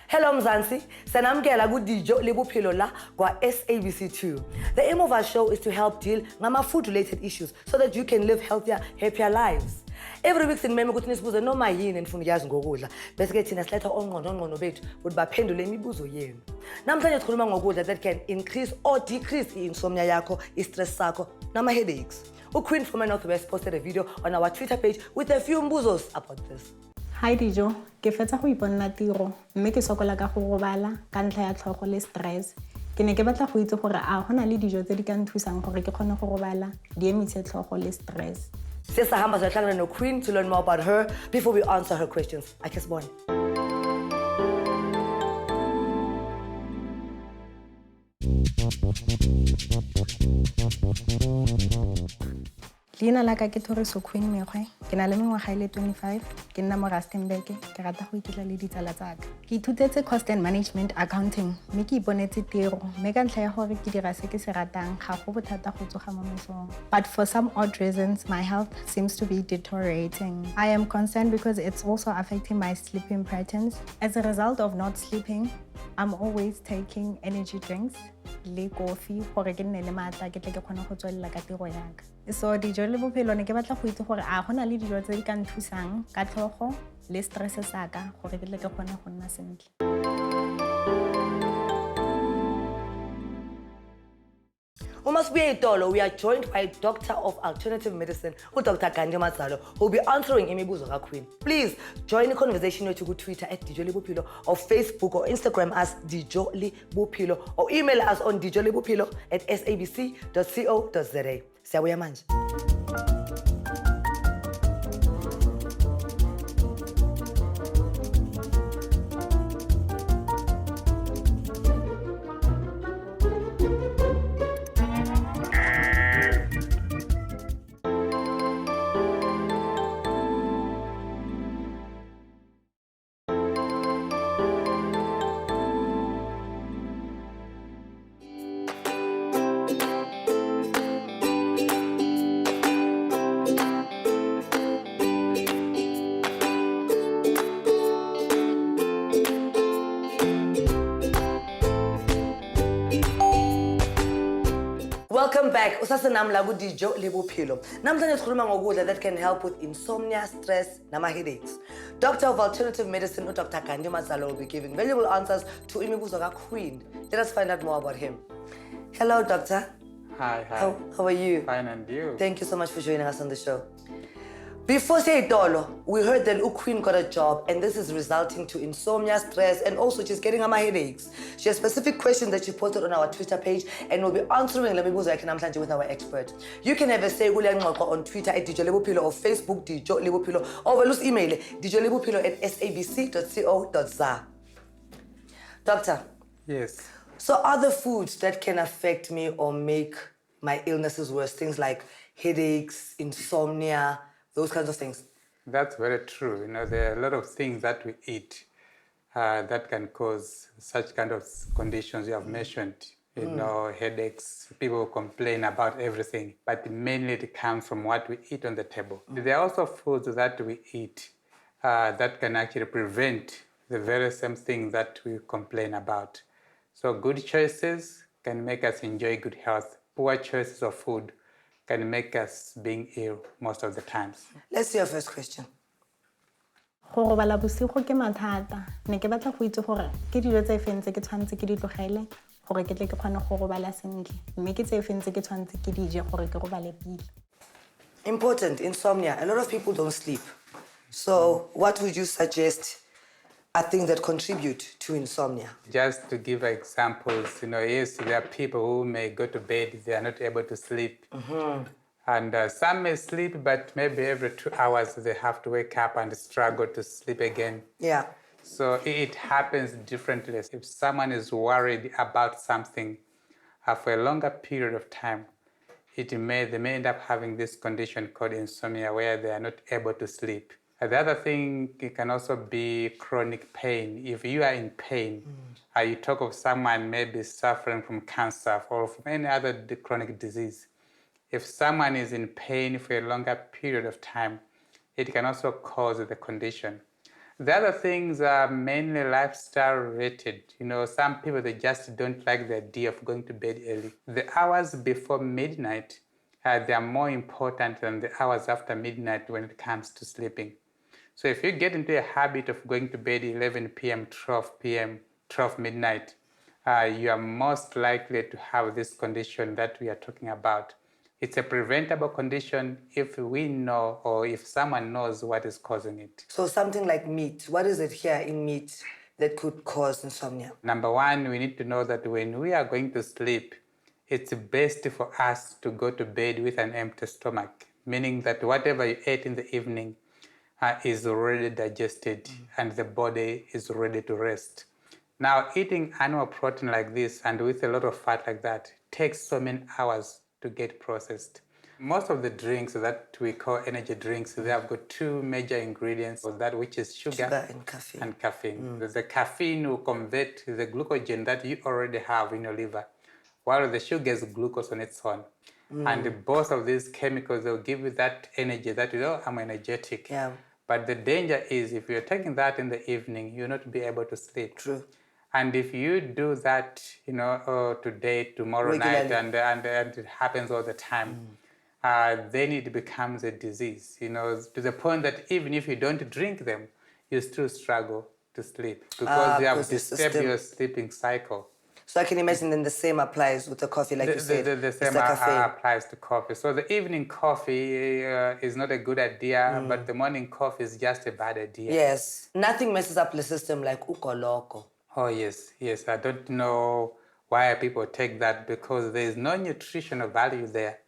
Hello Mzansi, sanamkela ku Dijo Le Bophelo la kwa SABC 2. The aim of our show is to help deal ngama food related issues so that you can live healthier, happier lives. Every week sinimeme ukuthi nisibuze noma yini enifuna ukuyazi ngokudla bese ke thina siletha ongqondo bethu ukuthi baphendule imibuzo yenu. Namhlanje sikhuluma ngokudla that can increase or decrease insomnia yakho, stress sakho, nama headaches. Queen from the Northwest posted a video on our Twitter page with a few mbuzos about this. Hi Dijo, ke fetsa go iponna tiro mme ke sokola ka go robala ka ntlha ya tlhogo le stress. Ke ne ke batla go itse gore a gona le dijo tse di ka nthusang gore ke kgone go robala di emise tlhogo le stress. Sesahamba siyahlangana no Queen to learn more about her before we answer her questions. Ake sibone. Leina la ka ke Thoriso Queen Mekgwe, ke na le mengwaga ile 25, ke nna mo Rustenburg, ke rata go iketla le ditsala tsa ka. Ke ithutetse cost and management accounting, mme ke iponetse tiro, mme ka ntlha ya gore ke dira se ke se ratang, ga go bothata go tsoga mo mesong. But for some odd reasons, my health seems to be deteriorating. I am concerned because it's also affecting my sleeping patterns. As a result of not sleeping, I'm always taking energy drinks, le coffee, gore ke nne le maatla ke tle ke kgone go tswelela ka tiro ya ka. So Dijo Le Bophelo ne ke batla go itse gore a gona le dijo tse di ka nthusang ka tlhogo le stress sa ka gore ke tle ke kgone go nna sentle. We are joined by Doctor of Alternative Medicine, Dr. Gandhi Matsalo, who will be answering imibuzo ka Queen. Please join the conversation with you on Twitter at Dijo Le Bophelo or Facebook or Instagram as Dijo Le Bophelo or email us on dijolebophelo@sabc.co.za. Siyabuya manje. Welcome back. Usasenamla ku Dijo Le Bophelo. Namhlanje sikhuluma ngokudla that can help with insomnia, stress, nama headaches. Doctor of Alternative Medicine, Dr. Gandhi Matsalo will be giving valuable answers to imibuzo ka Queen. Let us find out more about him. Hello, doctor. Hi. How are you? Fine, and you? Thank you so much for joining us on the show. Before say Dolo, we heard that Queen got a job and this is resulting to insomnia, stress, and also she's getting her headaches. She has specific questions that she posted on our Twitter page and we'll be answering with our expert. You can have a say on Twitter at Dijo Le Bophelo or Facebook Dijo Le Bophelo or we'll email dijolebophelo@sabc.co.za. Doctor. Yes. So are there foods that can affect me or make my illnesses worse? Things like headaches, insomnia, those kinds of things. That's very true. There are a lot of things that we eat that can cause such kind of conditions you have mentioned. Headaches, people complain about everything, but mainly it comes from what we eat on the table. There are also foods that we eat that can actually prevent the very same thing that we complain about. So good choices can make us enjoy good health. Poor choices of food can make us being ill most of the times. Let's see your first question. Go robala bosigo ke mathata. Ne ke batla go itse gore ke dijo tse feng tse ke tshwantse ke di tlogele gore ke tle ke kgone go robala sentle. Mme ke tse feng tse ke tshwantse ke di je gore ke robale pila. Important, insomnia. A lot of people don't sleep. So what would you suggest are things that contribute to insomnia? Just to give examples, yes, there are people who may go to bed, they are not able to sleep. And some may sleep, but maybe every 2 hours they have to wake up and struggle to sleep again. Yeah. So it happens differently. If someone is worried about something for a longer period of time, they may end up having this condition called insomnia where they are not able to sleep. The other thing, it can also be chronic pain. If you are in pain, you talk of someone maybe suffering from cancer or from any other chronic disease. If someone is in pain for a longer period of time, it can also cause the condition. The other things are mainly lifestyle related. Some people, they just don't like the idea of going to bed early. The hours before midnight, they are more important than the hours after midnight when it comes to sleeping. So if you get into a habit of going to bed 11 p.m., 12 p.m., 12 midnight, you are most likely to have this condition that we are talking about. It's a preventable condition if we know or if someone knows what is causing it. So something like meat. What is it here in meat that could cause insomnia? Number one, we need to know that when we are going to sleep, it's best for us to go to bed with an empty stomach, meaning that whatever you ate in the evening is already digested and the body is ready to rest. Now, eating animal protein like this and with a lot of fat like that takes so many hours to get processed. Most of the drinks that we call energy drinks, they have got two major ingredients, that which is sugar and caffeine. The caffeine will convert the glucogen that you already have in your liver, while the sugar is glucose on its own. And both of these chemicals, they'll give you that energy that, I'm energetic. Yeah. But the danger is if you're taking that in the evening, you'll not be able to sleep. True. And if you do that, today, tomorrow Regularly. night, and it happens all the time, then it becomes a disease, to the point that even if you don't drink them, you still struggle to sleep because they have disturbed your sleeping cycle. So I can imagine then the same applies with the coffee, like you said. The same applies to coffee. So the evening coffee is not a good idea, but the morning coffee is just a bad idea. Yes. Nothing messes up the system like ukoloko. Oh, yes. I don't know why people take that because there is no nutritional value there.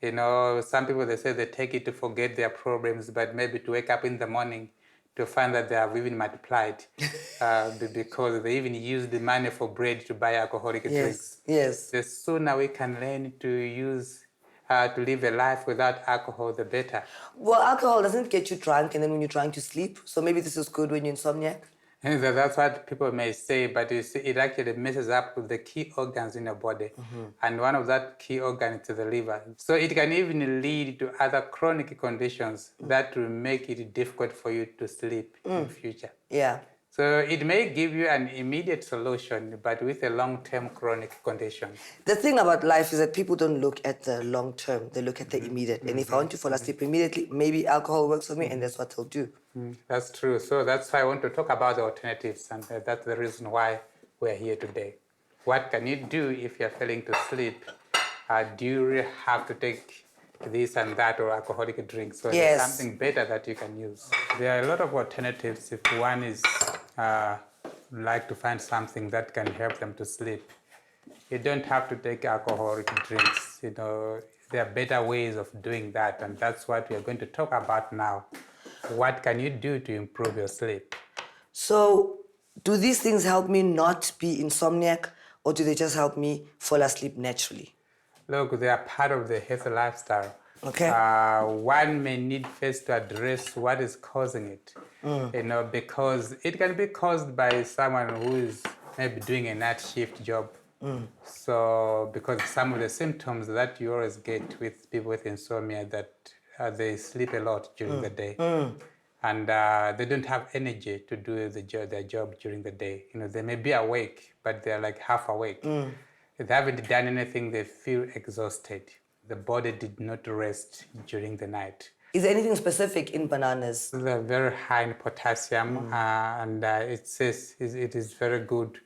Some people, they say they take it to forget their problems, but maybe to wake up in the morning to find that they have even multiplied because they even use the money for bread to buy alcoholic drinks. Yes. The sooner we can learn to live a life without alcohol, the better. Well, alcohol doesn't get you drunk and then when you're trying to sleep. So maybe this is good when you're insomniac. And that's what people may say, but you see, it actually messes up with the key organs in your body. And one of that key organs is the liver. So it can even lead to other chronic conditions that will make it difficult for you to sleep in the future. Yeah. So it may give you an immediate solution, but with a long-term chronic condition. The thing about life is that people don't look at the long term, they look at the immediate. And if I want to fall asleep immediately, maybe alcohol works for me and that's what they'll do. That's true. So that's why I want to talk about the alternatives, and that's the reason why we're here today. What can you do if you're failing to sleep? Do you really have to take this and that or alcoholic drinks? So there's something better that you can use. There are a lot of alternatives if one is like to find something that can help them to sleep. You don't have to take alcoholic drinks. There are better ways of doing that, and that's what we are going to talk about now. What can you do to improve your sleep? So, do these things help me not be insomniac, or do they just help me fall asleep naturally? Look, they are part of the healthy lifestyle. Okay. One may need first to address what is causing it. Because it can be caused by someone who is maybe doing a night shift job. So, because some of the symptoms that you always get with people with insomnia, that they sleep a lot during the day. And they don't have energy to do their job during the day. They may be awake, but they're like half awake. If they haven't done anything, they feel exhausted. The body did not rest during the night. Is there anything specific in bananas? They're very high in potassium, and it says it is very good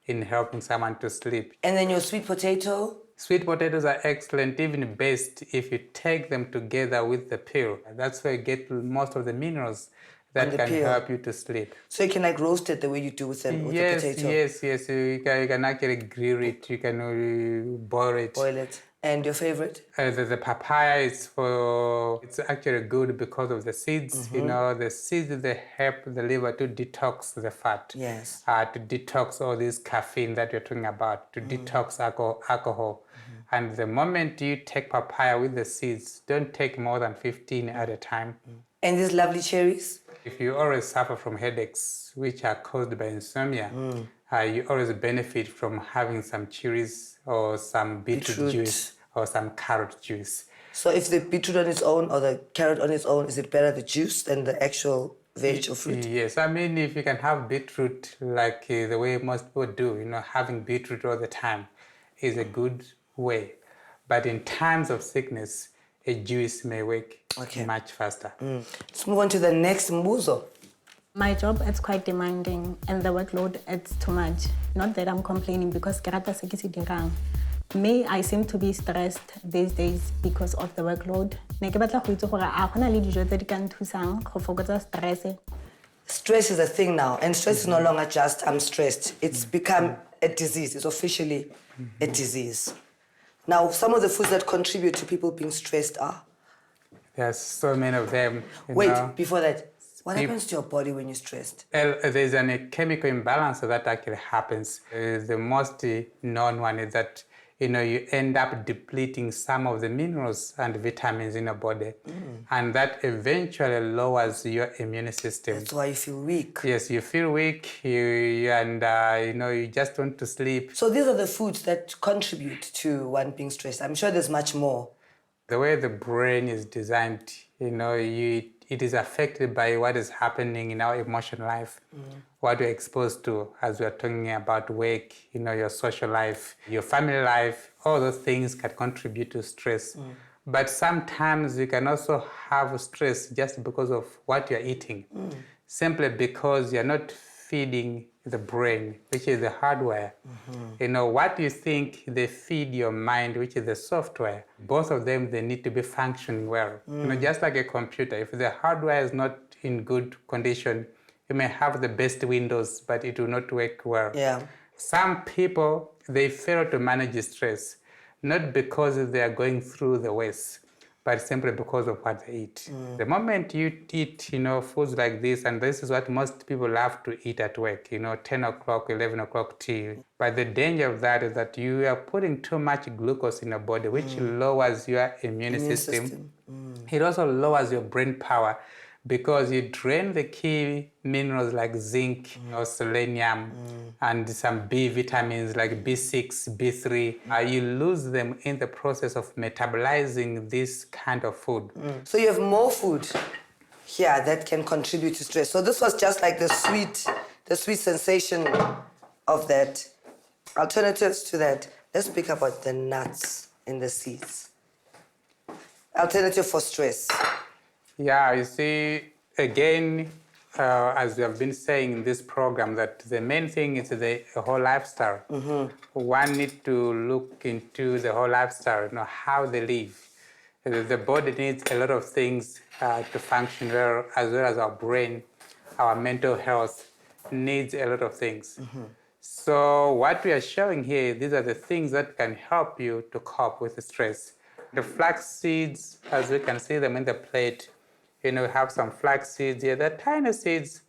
in helping someone to sleep. And then your sweet potato? Sweet potatoes are excellent, even best if you take them together with the peel. That's where you get most of the minerals that can help you to sleep. So you can like roast it the way you do with the potato? Yes. You can actually grill it, you can boil it. Boil it. And your favorite? The papaya it's actually good because of the seeds. The seeds, they help the liver to detox the fat. Yes. To detox all this caffeine that you're talking about, to detox alcohol. And the moment you take papaya with the seeds, don't take more than 15 at a time. And these lovely cherries? If you always suffer from headaches, which are caused by insomnia, you always benefit from having some cherries or some beetroot juice or some carrot juice. So if the beetroot on its own or the carrot on its own, is it better the juice than the actual veg or fruit? Yes, I mean, if you can have beetroot like the way most people do, having beetroot all the time is a good way. But in times of sickness, a juice may work much faster. Let's move on to the next mbuzo. My job is quite demanding and the workload it's too much. Not that I'm complaining because ke rata se ke se dirang. Me, I seem to be stressed these days because of the workload. Ne ke batla go itse gore a gona le dijo tse di ka nthusang go fokotsa stress. Stress is a thing now, and stress is no longer just I'm stressed. It's become a disease. It's officially a disease. Now, some of the foods that contribute to people being stressed are? There's so many of them. Wait, before that, what happens to your body when you're stressed? There's a chemical imbalance that actually happens. The most known one is that you end up depleting some of the minerals and vitamins in your body, and that eventually lowers your immune system. That's why you feel weak. Yes, you feel weak, you just want to sleep. So these are the foods that contribute to one being stressed. I'm sure there's much more. The way the brain is designed, it is affected by what is happening in our emotional life, what we're exposed to as we're talking about work, your social life, your family life, all those things can contribute to stress. But sometimes you can also have stress just because of what you're eating, simply because you're not feeding the brain, which is the hardware. What you think, they feed your mind, which is the software. Both of them, they need to be functioning well. Just like a computer, if the hardware is not in good condition, you may have the best Windows, but it will not work well. Yeah. Some people, they fail to manage stress, not because they are going through the worst, but simply because of what they eat. The moment you eat, foods like this, and this is what most people love to eat at work, 10 o'clock, 11 o'clock tea. But the danger of that is that you are putting too much glucose in your body, which lowers your immune system. It also lowers your brain power because you drain the key minerals like zinc or selenium and some B vitamins like B6, B3. You lose them in the process of metabolizing this kind of food. So you have more food here that can contribute to stress. So this was just like the sweet sensation of that. Alternatives to that, let's speak about the nuts and the seeds. Alternative for stress. Yeah, you see, again, as we have been saying in this program, that the main thing is the whole lifestyle. One needs to look into the whole lifestyle, how they live. The body needs a lot of things to function well as our brain, our mental health needs a lot of things. So what we are showing here, these are the things that can help you to cope with the stress. The flax seeds, as we can see them in the plate, we have some flax seeds here. They're tiny seeds.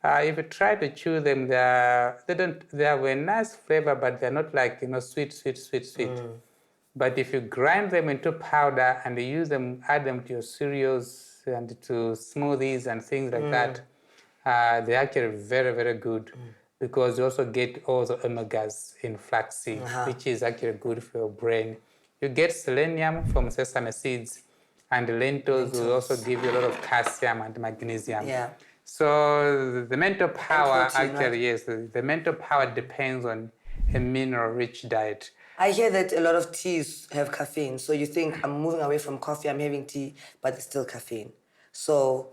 If you try to chew them, they have a nice flavor, but they're not like sweet. But if you grind them into powder and you use them, add them to your cereals and to smoothies and things like that, they're actually very, very good because you also get all the omegas in flax seeds, which is actually good for your brain. You get selenium from sesame seeds. And the lentils will also give you a lot of calcium and magnesium. Yeah. So the mental power, protein, actually, right? yes, the mental power depends on a mineral-rich diet. I hear that a lot of teas have caffeine. So you think I'm moving away from coffee, I'm having tea, but it's still caffeine. So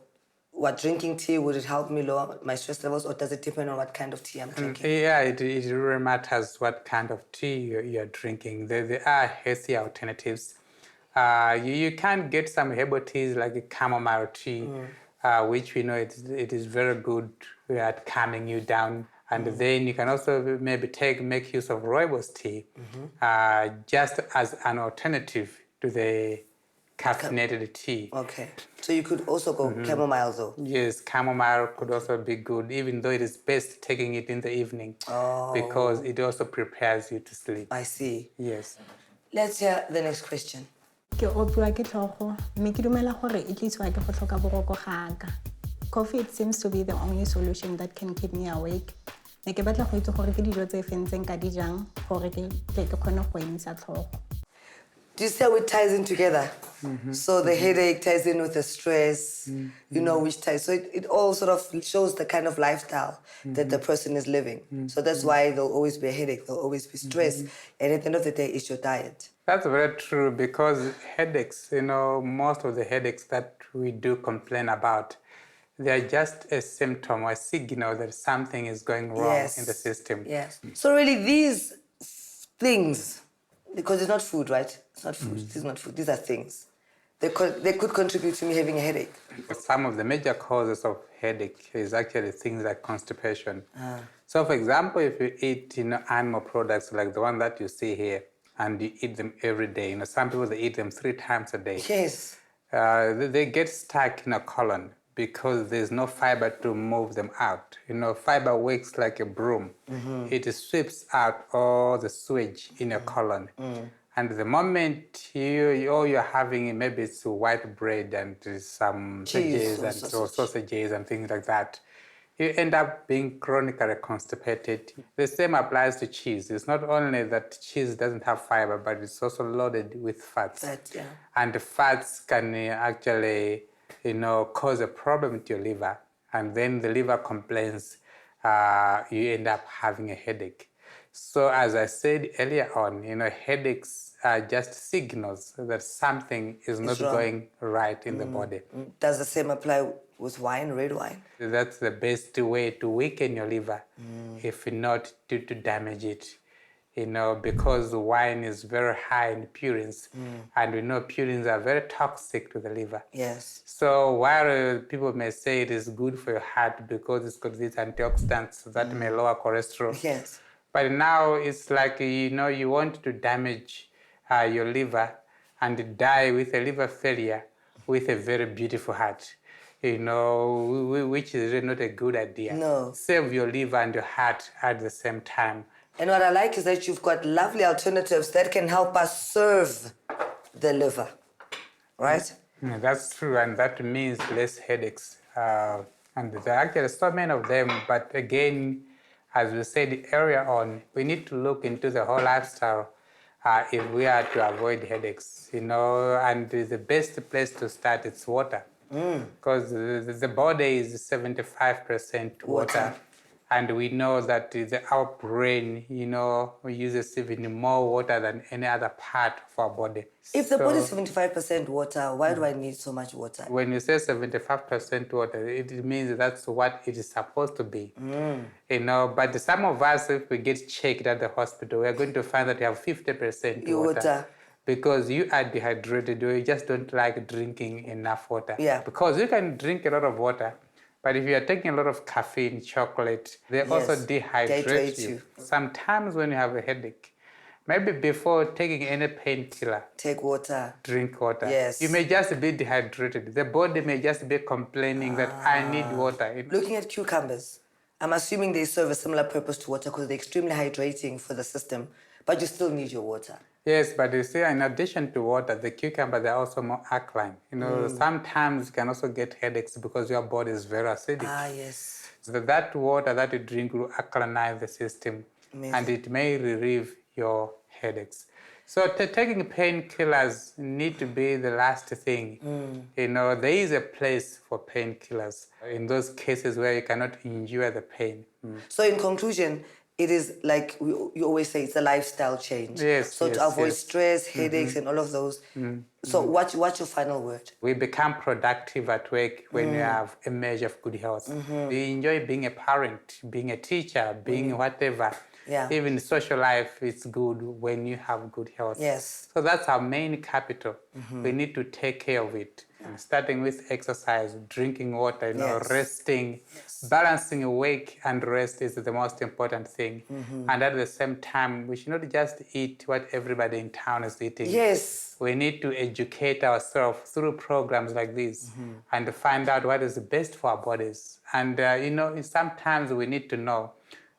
drinking tea, would it help me lower my stress levels, or does it depend on what kind of tea I'm drinking? Yeah, it really matters what kind of tea you're drinking. There are healthy alternatives. You can get some herbal teas like a chamomile tea, which we know it is very good at calming you down. And then you can also maybe make use of rooibos tea just as an alternative to the caffeinated tea. Okay. So you could also go chamomile though? Yes, chamomile could also be good, even though it is best taking it in the evening because it also prepares you to sleep. I see. Yes. Let's hear the next question. Ke opiwa ke tlhogo mme ke dumela gore e tlisiwa ke go tlhoka boroko gaka. Coffee, it seems to be the only solution that can keep me awake. Ne ke batla go itse gore ke dijo tse fentseng ka dijang gore ke kgone go emisa tlhogo. Do you see how it ties in together? So the headache ties in with the stress, you know, which ties. So it all sort of shows the kind of lifestyle that the person is living. So that's why there'll always be a headache, there'll always be stress. And at the end of the day, it's your diet. That's very true, because headaches, you know, most of the headaches that we do complain about, they're just a symptom or a signal that something is going wrong in the system. Yes. So really these things, because it's not food, right? It's not food. This is not food. These are things. They could contribute to me having a headache. Some of the major causes of headache is actually things like constipation. So, for example, if you eat, you know, animal products like the one that you see here, and you eat them every day, you know, some people they eat them 3 times a day. Yes. They get stuck in a colon because there's no fiber to move them out. You know, fiber works like a broom. It sweeps out all the sewage in your colon. And the moment all you're having, maybe it's white bread and some Cheese veggies and sausages and things like that, you end up being chronically constipated. The same applies to cheese. It's not only that cheese doesn't have fiber, but it's also loaded with fats. And the fats can actually, you know, cause a problem to your liver. And then the liver complains, you end up having a headache. So as I said earlier on, you know, headaches are just signals that something is not going right in the body. Does the same apply with wine, red wine? That's the best way to weaken your liver, if not to damage it. You know, because wine is very high in purines, and we know purines are very toxic to the liver. Yes. So while people may say it is good for your heart because it's got these antioxidants that may lower cholesterol. Yes. But now it's like, you know, you want to damage your liver and die with a liver failure with a very beautiful heart, you know, which is really not a good idea. No. Save your liver and your heart at the same time. And what I like is that you've got lovely alternatives that can help us serve the liver, right? Yeah, that's true, and that means less headaches. And there are actually so many of them, but again, as we said earlier on, we need to look into the whole lifestyle if we are to avoid headaches, you know, and the best place to start is water, because the body is 75% water. And we know that our brain, you know, uses even more water than any other part of our body. If the body is 75% water, why do I need so much water? When you say 75% water, it means that's what it is supposed to be. You know, but some of us, if we get checked at the hospital, we're going to find that you have 50% water. Because you are dehydrated, or you just don't like drinking enough water. Yeah. Because you can drink a lot of water, but if you are taking a lot of caffeine, chocolate, they also dehydrate you. Sometimes when you have a headache, maybe before taking any painkiller, take water. Drink water. Yes. You may just be dehydrated. The body may just be complaining that I need water. Looking at cucumbers, I'm assuming they serve a similar purpose to water because they're extremely hydrating for the system, but you still need your water. Yes, but you see, in addition to water, the cucumbers are also more alkaline. You know, sometimes you can also get headaches because your body is very acidic. Yes. So that water that you drink will alkalinize the system. Amazing. And it may relieve your headaches. So taking painkillers need to be the last thing. You know, there is a place for painkillers in those cases where you cannot endure the pain. So in conclusion, it is like you always say, it's a lifestyle change. Yes. So to avoid stress, headaches, and all of those. So what's your final word? We become productive at work when you have a measure of good health. We enjoy being a parent, being a teacher, being whatever. Yeah. Even social life is good when you have good health. Yes. So that's our main capital. We need to take care of it. Starting with exercise, drinking water, you know, resting. Balancing work and rest is the most important thing. And at the same time, we should not just eat what everybody in town is eating. Yes. We need to educate ourselves through programs like this and find out what is best for our bodies. And, you know, sometimes we need to know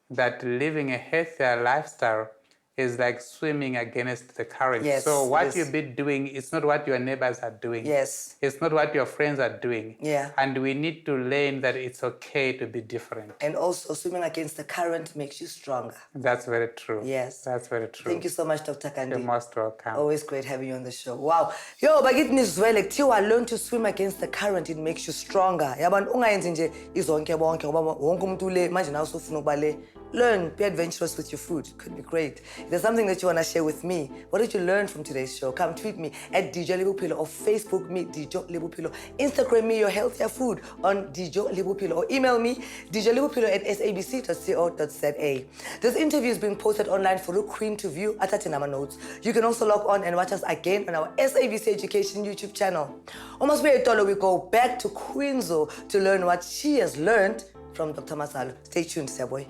that living a healthier lifestyle is like swimming against the current. Yes, so what yes. you've been doing, it's not what your neighbors are doing. Yes. It's not what your friends are doing. Yeah. And we need to learn that it's okay to be different. And also, swimming against the current makes you stronger. That's very true. Yes. That's very true. Thank you so much, Dr. Kandi. You're most welcome. Always great having you on the show. Wow. Yo, bakithi nizwe like thiwa learn to swim against the current, it makes you stronger. Yabona ungayenzi nje izonke bonke ngoba wonke umuntu le manje nawe usufuna ukuba le. Learn, be adventurous with your food. Could be great. If there's something that you want to share with me, what did you learn from today's show? Come tweet me at Dijo Le Bophelo or Facebook me, Dijo Le Bophelo. Instagram me your healthier food on Dijo Le Bophelo or email me, dijolebophelo@sabc.co.za. This interview is being posted online for Luke Queen to view at Tatinama Notes. You can also log on and watch us again on our SABC Education YouTube channel. Almost we go back to Queenzo to learn what she has learned from Dr. Masalo. Stay tuned, boy.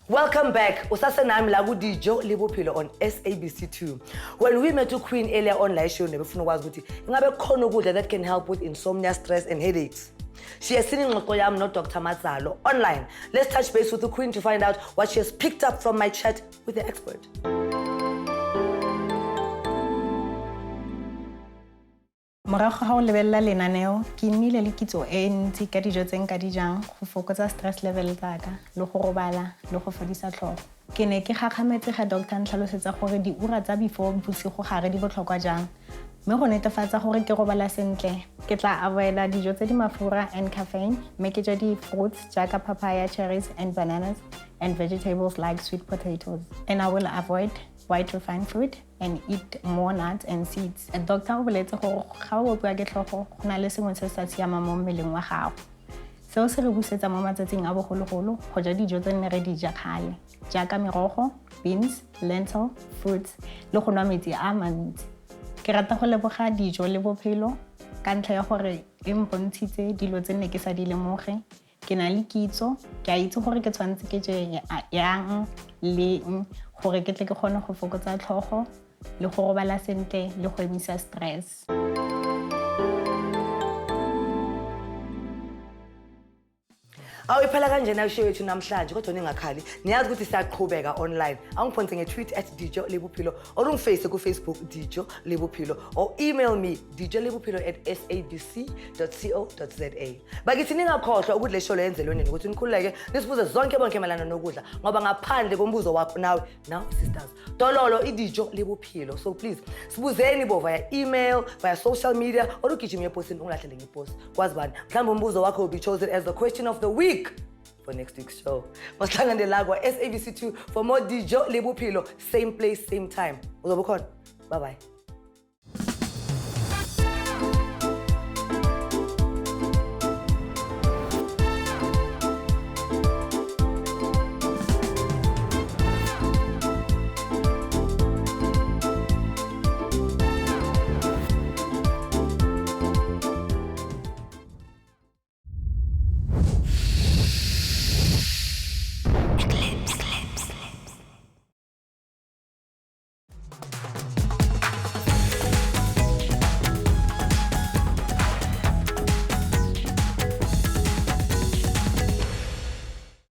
Welcome back. Usasenami la ku Dijo Le Bophelo on SABC2. When we met to Queen earlier on live show nebefuna ukwazi ukuthi ingabe khona ukudla that can help with insomnia, stress and headaches. She has seen ingxoxo yami no Dr. Mazalo online. Let's touch base with the Queen to find out what she has picked up from my chat with the expert. Morago ga o lebella lenaneo ke nnile le kitso e ntsi ka dijo tse nka dijang go fokotsa stress level tsaka le go robala le go fodisa tlhogo. Ke ne ke gagametse ga doctor ntlhalosetsa gore diura tsa before bosigo gare di botlhokwa jang. Mme go netefatsa gore ke robala sentle ke tla avoida dijo tse di mafura and caffeine, mme ke ja di-fruits jaaka papaya, cherries and bananas and vegetables like sweet potatoes. And I will avoid white refined food and eat more nuts and seeds. A doctor o boletse gore ga o bua ke tlhogo go na le sengwe se sa siama mo mmeleng wa gago. Seo se re busetsa mo matsatsing a bogologolo go ja dijo tse nne re di ja kgale jaaka merogo, beans, lentil, fruits le go nwa metsi a mantsi. Ke rata go leboga Dijo Le Bophelo ka ntlha ya gore e mpontshitse dilo tse nne ke sa di lemoge. Ke na le kitso, ke a itse gore ke tshwanetse ke je yang leng gore ke tle ke kgone go fokotsa tlhogo le go robala sentle le go emisa stress. Awuyiphela kanjena ishow yethu namhlanje kodwa ningakhali niyazi ukuthi siyaqhubeka online. Angiphonse nge-tweet at Dijo Le Bophelo or ungiface ku Facebook Dijo Le Bophelo or email me dijolebophelo@sabc.co.za. Bakithi ningakhohlwa ukuthi le show le yenzelweni ukuthi nikhululeke nisibuze zonke bonke emalana nokudla ngoba ngaphandle kombuzo wakho nawe now sisters Dololo iDijo Le Bophelo. So please sibuzeni bo via email, via social media or ugijime eposini ungalahlele ngepost. Kwazi bani mhlawumbe umbuzo wakho will be chosen as the question of the week for next week's show. Masihlangane la kwa SABC2 for more Dijo Le Bophelo, same place, same time. Uzobe khona. Bye bye.